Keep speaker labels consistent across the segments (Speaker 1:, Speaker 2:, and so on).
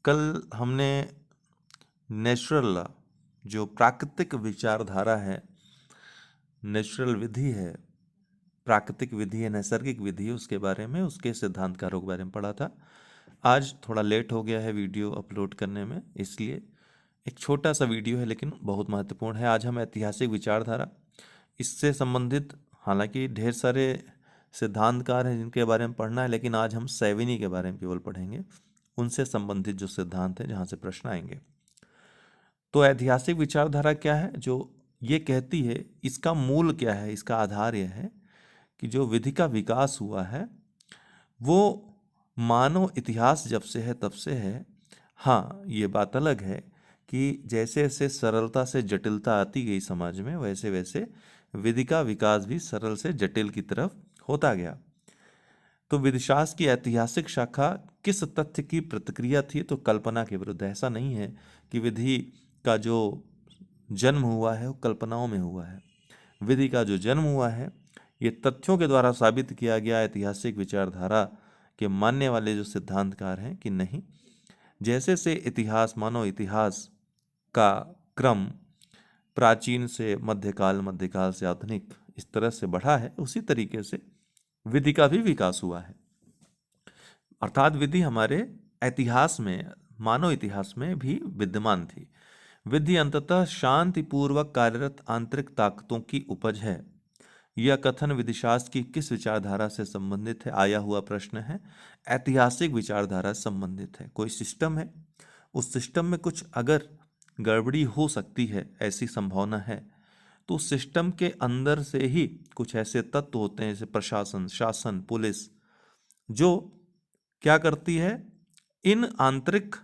Speaker 1: कल हमने natural law, जो प्राकृतिक विचारधारा है, नेचुरल विधि है, प्राकृतिक विधि है, नैसर्गिक विधि है, उसके बारे में, उसके सिद्धांतकारों के बारे में पढ़ा था। आज थोड़ा लेट हो गया है वीडियो अपलोड करने में, इसलिए एक छोटा सा वीडियो है लेकिन बहुत महत्वपूर्ण है। आज हम ऐतिहासिक विचारधारा, इससे संबंधित हालांकि ढेर सारे सिद्धांतकार हैं जिनके बारे में पढ़ना है, लेकिन आज हम सैविनी के बारे में केवल पढ़ेंगे, उनसे संबंधित जो सिद्धांत हैं जहाँ से प्रश्न आएंगे। तो ऐतिहासिक विचारधारा क्या है? जो ये कहती है, इसका मूल क्या है, इसका आधार यह है कि जो विधि का विकास हुआ है वो मानव इतिहास जब से है तब से है। हाँ, ये बात अलग है कि जैसे जैसे सरलता से जटिलता आती गई समाज में, वैसे वैसे विधि का विकास भी सरल से जटिल की तरफ होता गया। तो विधिशास्त्र की ऐतिहासिक शाखा किस तथ्य की प्रतिक्रिया थी? तो कल्पना के विरुद्ध। ऐसा नहीं है कि विधि का जो जन्म हुआ है वो कल्पनाओं में हुआ है। विधि का जो जन्म हुआ है ये तथ्यों के द्वारा साबित किया गया। ऐतिहासिक विचारधारा के मानने वाले जो सिद्धांतकार हैं कि नहीं, जैसे से इतिहास, मानव इतिहास का क्रम प्राचीन से मध्यकाल, मध्यकाल से आधुनिक इस तरह से बढ़ा है, उसी तरीके से विधि का भी विकास हुआ है। अर्थात विधि हमारे इतिहास में, मानव इतिहास में भी विद्यमान थी। विधि अंततः शांतिपूर्वक कार्यरत आंतरिक ताकतों की उपज है। यह कथन विधिशास्त्र की किस विचारधारा से संबंधित है? आया हुआ प्रश्न है। ऐतिहासिक विचारधारा से संबंधित है। कोई सिस्टम है, उस सिस्टम में कुछ अगर गड़बड़ी हो सकती है, ऐसी संभावना है, तो उस सिस्टम के अंदर से ही कुछ ऐसे तत्व होते हैं जैसे प्रशासन, शासन, पुलिस, जो क्या करती है, इन आंतरिक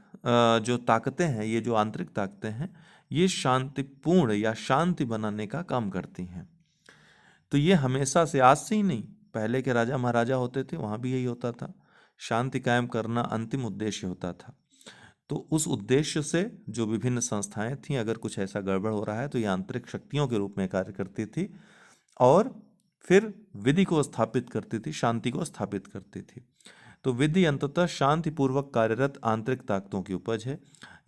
Speaker 1: जो ताकतें हैं, ये जो आंतरिक ताकतें हैं, ये शांतिपूर्ण या शांति बनाने का काम करती हैं। तो ये हमेशा से, आज से ही नहीं, पहले के राजा महाराजा होते थे वहाँ भी यही होता था। शांति कायम करना अंतिम उद्देश्य होता था। तो उस उद्देश्य से जो विभिन्न संस्थाएं थीं, अगर कुछ ऐसा गड़बड़ हो रहा है तो ये आंतरिक शक्तियों के रूप में कार्य करती थी और फिर विधि को स्थापित करती थी, शांति को स्थापित करती थी। तो विधि अंततः शांतिपूर्वक कार्यरत आंतरिक ताकतों की उपज है।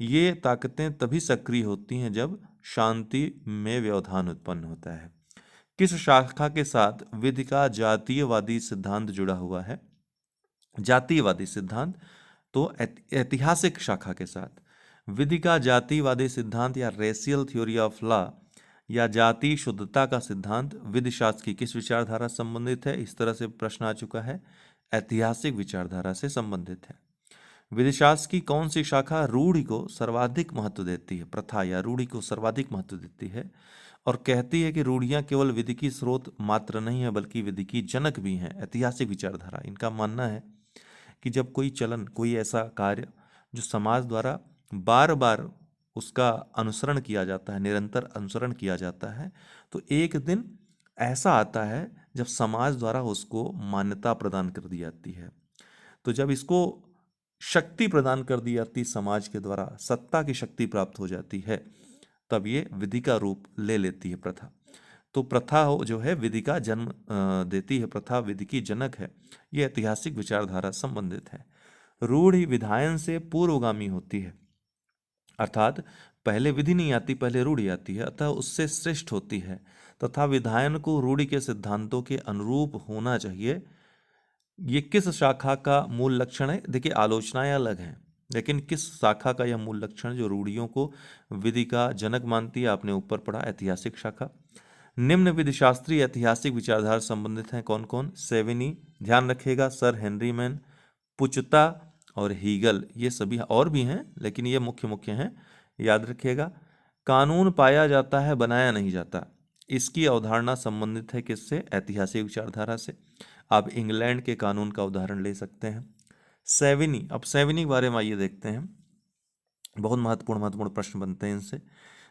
Speaker 1: ये ताकतें तभी सक्रिय होती हैं जब शांति में व्यवधान उत्पन्न होता है। किस शाखा के साथ विधि का जातीयवादी सिद्धांत जुड़ा हुआ है? जातीयवादी सिद्धांत तो ऐतिहासिक शाखा के साथ। विधि का जातीयवादी सिद्धांत या रेशियल थ्योरी ऑफ लॉ या जातीय शुद्धता का सिद्धांत विधि शास्त्र की किस विचारधारा से संबंधित है? इस तरह से प्रश्न आ चुका है। ऐतिहासिक विचारधारा से संबंधित है। विधिशास्त्र की कौन सी शाखा रूढ़ि को सर्वाधिक महत्व देती है? प्रथा या रूढ़ि को सर्वाधिक महत्व देती है और कहती है कि रूढ़ियां केवल विधि की स्रोत मात्र नहीं है बल्कि विधि की जनक भी हैं। ऐतिहासिक विचारधारा, इनका मानना है कि जब कोई चलन, कोई ऐसा कार्य जो समाज द्वारा बार बार उसका अनुसरण किया जाता है, निरंतर अनुसरण किया जाता है, तो एक दिन ऐसा आता है जब समाज द्वारा उसको मान्यता प्रदान कर दी जाती है। तो जब इसको शक्ति प्रदान कर दी जाती, समाज के द्वारा सत्ता की शक्ति प्राप्त हो जाती है, तब ये विधि का रूप ले लेती है प्रथा। तो प्रथा हो जो है विधि का जन्म देती है, प्रथा विधि की जनक है। ये ऐतिहासिक विचारधारा संबंधित है। रूढ़ि विधायन से पूर्वगामी होती है, अर्थात पहले विधि नहीं आती, पहले रूढ़ि आती है, अतः उससे श्रेष्ठ होती है तथा विधायन को रूढ़ि के सिद्धांतों के अनुरूप होना चाहिए। ये किस शाखा का मूल लक्षण है? देखिए, आलोचनाएं अलग हैं, लेकिन किस शाखा का यह मूल लक्षण जो रूढ़ियों को विधि का जनक मानती है? आपने ऊपर पढ़ा, ऐतिहासिक शाखा। निम्न विधि शास्त्रीय ऐतिहासिक विचारधारा संबंधित हैं कौन कौन? सेविनी, ध्यान रखिएगा, सर हेनरी मैन, पुचता और हीगल, ये सभी और भी हैं लेकिन ये मुख्य मुख्य हैं, याद रखिएगा। कानून पाया जाता है, बनाया नहीं जाता, इसकी अवधारणा संबंधित है किससे? ऐतिहासिक विचारधारा से। आप इंग्लैंड के कानून का उदाहरण ले सकते हैं। सेविनी, अब सेविनी के बारे में आइए देखते हैं, बहुत महत्वपूर्ण प्रश्न बनते हैं इनसे।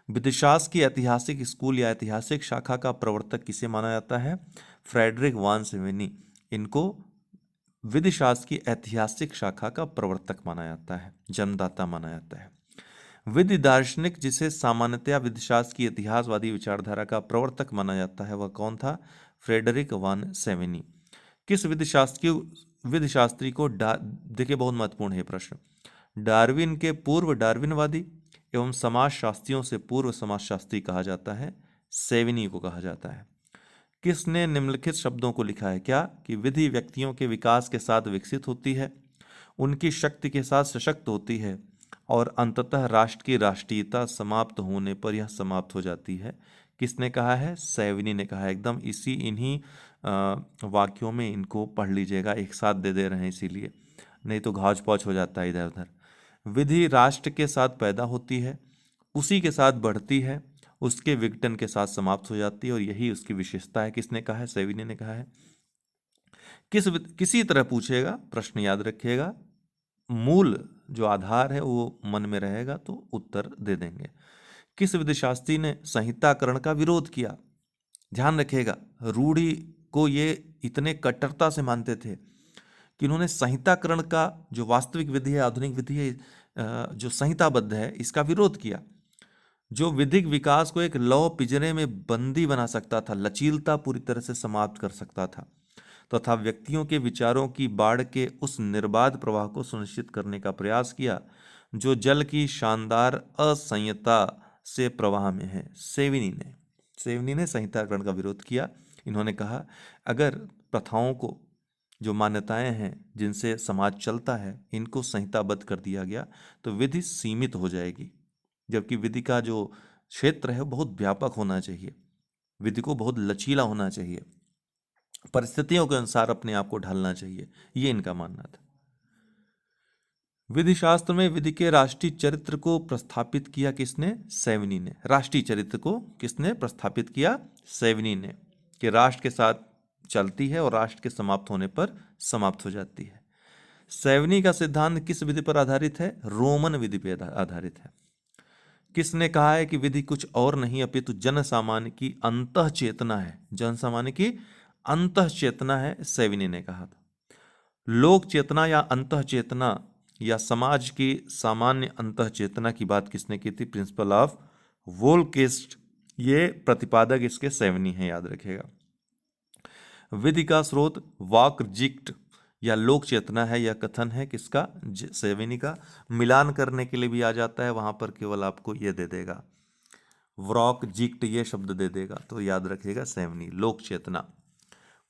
Speaker 1: विधिशास्त्र की ऐतिहासिक स्कूल या ऐतिहासिक शाखा का प्रवर्तक किसे माना जाता है? फ्रेडरिक वान सेविनी। इनको विधिशास्त्र की ऐतिहासिक शाखा का प्रवर्तक माना जाता है, जन्मदाता माना जाता है। विधि दार्शनिक जिसे सामान्यतया विधिशास्त्र की इतिहासवादी विचारधारा का प्रवर्तक माना जाता है, वह कौन था? फ्रेडरिक वान सेविनी। किस विधिशास्त्री को देखिए, बहुत महत्वपूर्ण है प्रश्न, डार्विन के पूर्व डार्विनवादी एवं समाजशास्त्रियों से पूर्व समाजशास्त्री कहा जाता है, सेविनी को कहा जाता है। किसने निम्नलिखित शब्दों को लिखा है? क्या कि विधि व्यक्तियों के विकास के साथ विकसित होती है, उनकी शक्ति के साथ सशक्त होती है और अंततः राष्ट्र की राष्ट्रीयता समाप्त होने पर यह समाप्त हो जाती है। किसने कहा है? सेविनी ने कहा है। एकदम इन्हीं वाक्यों में इनको पढ़ लीजिएगा, एक साथ दे रहे हैं इसीलिए, नहीं तो घाच पौच हो जाता है इधर उधर। विधि राष्ट्र के साथ पैदा होती है, उसी के साथ बढ़ती है, उसके विघटन के साथ समाप्त हो जाती है और यही उसकी विशेषता है। किसने कहा है? सेविनी ने कहा है। किसी तरह पूछेगा, प्रश्न याद रखिएगा, मूल जो आधार है वो मन में रहेगा तो उत्तर दे देंगे। किस विधिशास्त्री ने संहिताकरण का विरोध किया? ध्यान रखिएगा, रूढ़ि को ये इतने कट्टरता से मानते थे कि उन्होंने संहिताकरण का, जो वास्तविक विधि है, आधुनिक विधि है, जो संहिताबद्ध है, इसका विरोध किया। जो विधिक विकास को एक लौ पिंजरे में बंदी बना सकता था, लचीलता पूरी तरह से समाप्त कर सकता था, तथा व्यक्तियों के विचारों की बाढ़ के उस निर्बाध प्रवाह को सुनिश्चित करने का प्रयास किया जो जल की शानदार असंयता से प्रवाह में है। सेविनी ने संहिताकरण का विरोध किया। इन्होंने कहा अगर प्रथाओं को, जो मान्यताएं हैं जिनसे समाज चलता है, इनको संहिताबद्ध कर दिया गया तो विधि सीमित हो जाएगी, जबकि विधि का जो क्षेत्र है बहुत व्यापक होना चाहिए, विधि को बहुत लचीला होना चाहिए, परिस्थितियों के अनुसार अपने आप को ढालना चाहिए, ये इनका मानना था। विधि शास्त्र में विधि के राष्ट्रीय चरित्र को प्रस्थापित किया किसने? सेविनी ने। राष्ट्रीय चरित्र को किसने प्रस्थापित किया? सेविनी ने, कि राष्ट्र के साथ चलती है और राष्ट्र के समाप्त होने पर समाप्त हो जाती है। सेविनी का सिद्धांत किस विधि पर आधारित है? रोमन विधि पर आधारित है। किसने कहा है कि विधि कुछ और नहीं अपितु जन सामान्य की अंतः चेतना है? जन सामान्य की अंतः चेतना है, सेविनी ने कहा था। लोक चेतना या अंतः चेतना या समाज की सामान्य अंतः चेतना की बात किसने की थी? Principle of Volksgeist. ये प्रतिपादक इसके सेविनी है, याद रखिएगा। विधि का स्रोत वाकजिक्ट या लोक चेतना है, यह कथन है किसका? सेविनी का। मिलान करने के लिए भी आ जाता है, वहां पर केवल आपको ये दे देगा, व्रॉकजिक्ट ये शब्द दे देगा, तो याद रखिएगा सेविनी, लोक चेतना।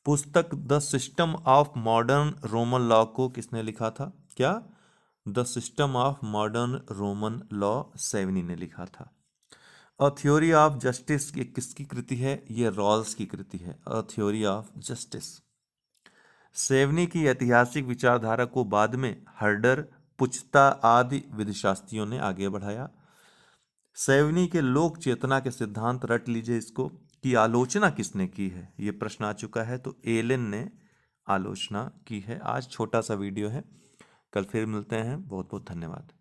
Speaker 1: पुस्तक the system of modern Roman law को किसने लिखा था? क्या? The system of modern Roman law Savigny ने लिखा था। अ थ्योरी ऑफ जस्टिस ये किसकी कृति है? ये रॉल्स की कृति है, अ थ्योरी ऑफ जस्टिस। सेवनी की ऐतिहासिक विचारधारा को बाद में हर्डर, पुचता आदि विधिशास्त्रियों ने आगे बढ़ाया। सेवनी के लोक चेतना के सिद्धांत रट लीजिए इसको, की आलोचना किसने की है? ये प्रश्न आ चुका है, तो एलेन ने आलोचना की है। आज छोटा सा वीडियो है, कल फिर मिलते हैं। बहुत बहुत धन्यवाद।